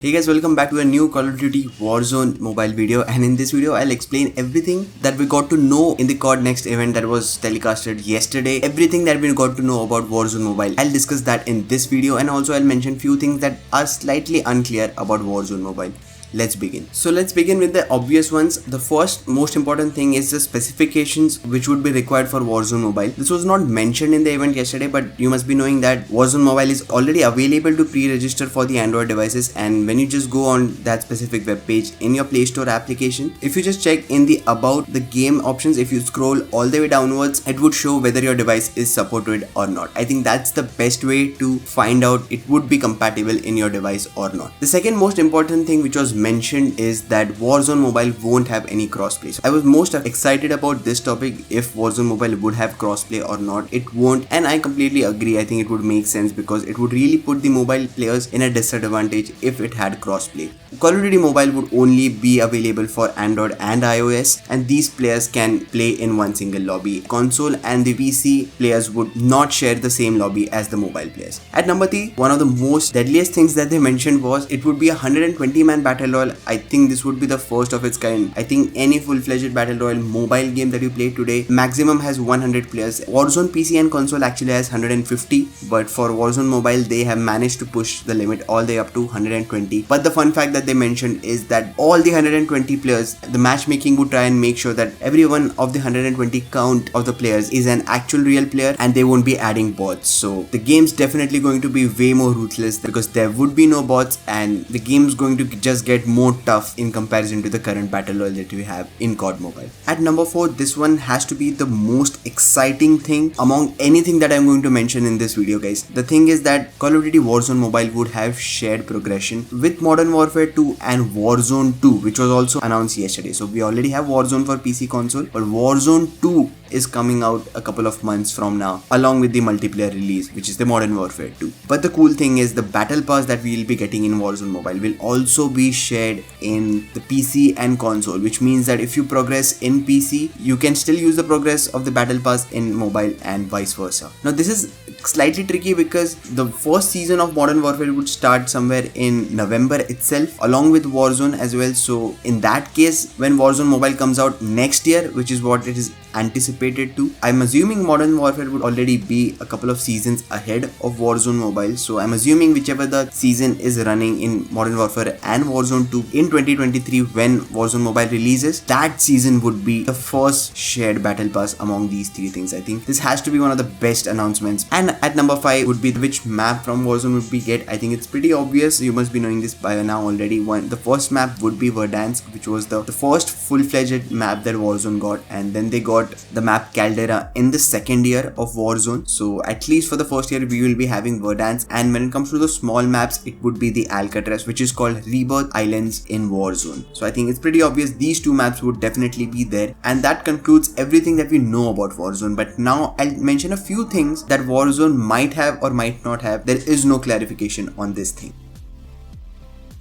Hey guys, welcome back to a new Call of Duty Warzone mobile video, and in this video I'll explain everything that we got to know in the CoD Next event that was telecasted yesterday. Everything that we got to know about Warzone Mobile, I'll discuss that in this video, and also I'll mention few things that are slightly unclear about Warzone Mobile. Let's begin. So let's begin with the obvious ones. The first most important thing is the specifications which would be required for Warzone Mobile. This was not mentioned in the event yesterday, but you must be knowing that Warzone Mobile is already available to pre-register for the Android devices, and when you just go on that specific web page in your Play Store application, if you just check in the about the game options, if you scroll all the way downwards, it would show whether your device is supported or not. I think that's the best way to find out it would be compatible in your device or not. The second most important thing which was mentioned is that Warzone Mobile won't have any crossplay. So I was most excited about this topic, if Warzone Mobile would have crossplay or not. It won't, and I completely agree. I think it would make sense because it would really put the mobile players in a disadvantage if it had crossplay. Call of Duty Mobile would only be available for Android and iOS, and these players can play in one single lobby. Console and the PC players would not share the same lobby as the mobile players. At number 3, one of the most deadliest things that they mentioned was it would be a 120-man battle royale. I think this would be the first of its kind. I think any full-fledged battle royale mobile game that you play today maximum has 100 players. Warzone PC and console actually has 150, but for Warzone Mobile they have managed to push the limit all the way up to 120. But the fun fact that they mentioned is that all the 120 players, the matchmaking would try and make sure that every one of the 120 count of the players is an actual real player, and they won't be adding bots. So the game's definitely going to be way more ruthless because there would be no bots, and the game's going to just get more tough in comparison to the current battle royale that we have in COD Mobile. At number 4, this one has to be the most exciting thing among anything that I'm going to mention in this video, guys. The thing is that Call of Duty Warzone Mobile would have shared progression with Modern Warfare 2 and Warzone 2, which was also announced yesterday. So we already have Warzone for PC console, but Warzone 2 is coming out a couple of months from now along with the multiplayer release, which is the Modern Warfare 2. But the cool thing is the battle pass that we will be getting in Warzone Mobile will also be shared in the PC and console, which means that if you progress in PC, you can still use the progress of the battle pass in mobile and vice versa. Now this is slightly tricky because the first season of Modern Warfare would start somewhere in November itself along with Warzone as well. So in that case, when Warzone Mobile comes out next year, which is what it is anticipated to, I'm assuming Modern Warfare would already be a couple of seasons ahead of Warzone Mobile. So I'm assuming whichever the season is running in Modern Warfare and Warzone 2 in 2023 when Warzone Mobile releases, that season would be the first shared battle pass among these three things. I think this has to be one of the best announcements. And at number 5 would be which map from Warzone would we get. I think it's pretty obvious. You must be knowing this by now already. The first map would be Verdansk, which was the first full-fledged map that Warzone got, and then they got the map Caldera in the second year of Warzone. So at least for the first year we will be having Verdansk, and when it comes to the small maps, it would be the Alcatraz, which is called Rebirth Islands in Warzone. So I think it's pretty obvious these two maps would definitely be there, and that concludes everything that we know about Warzone. But now I'll mention a few things that Warzone might have or might not have. There is no clarification on this thing.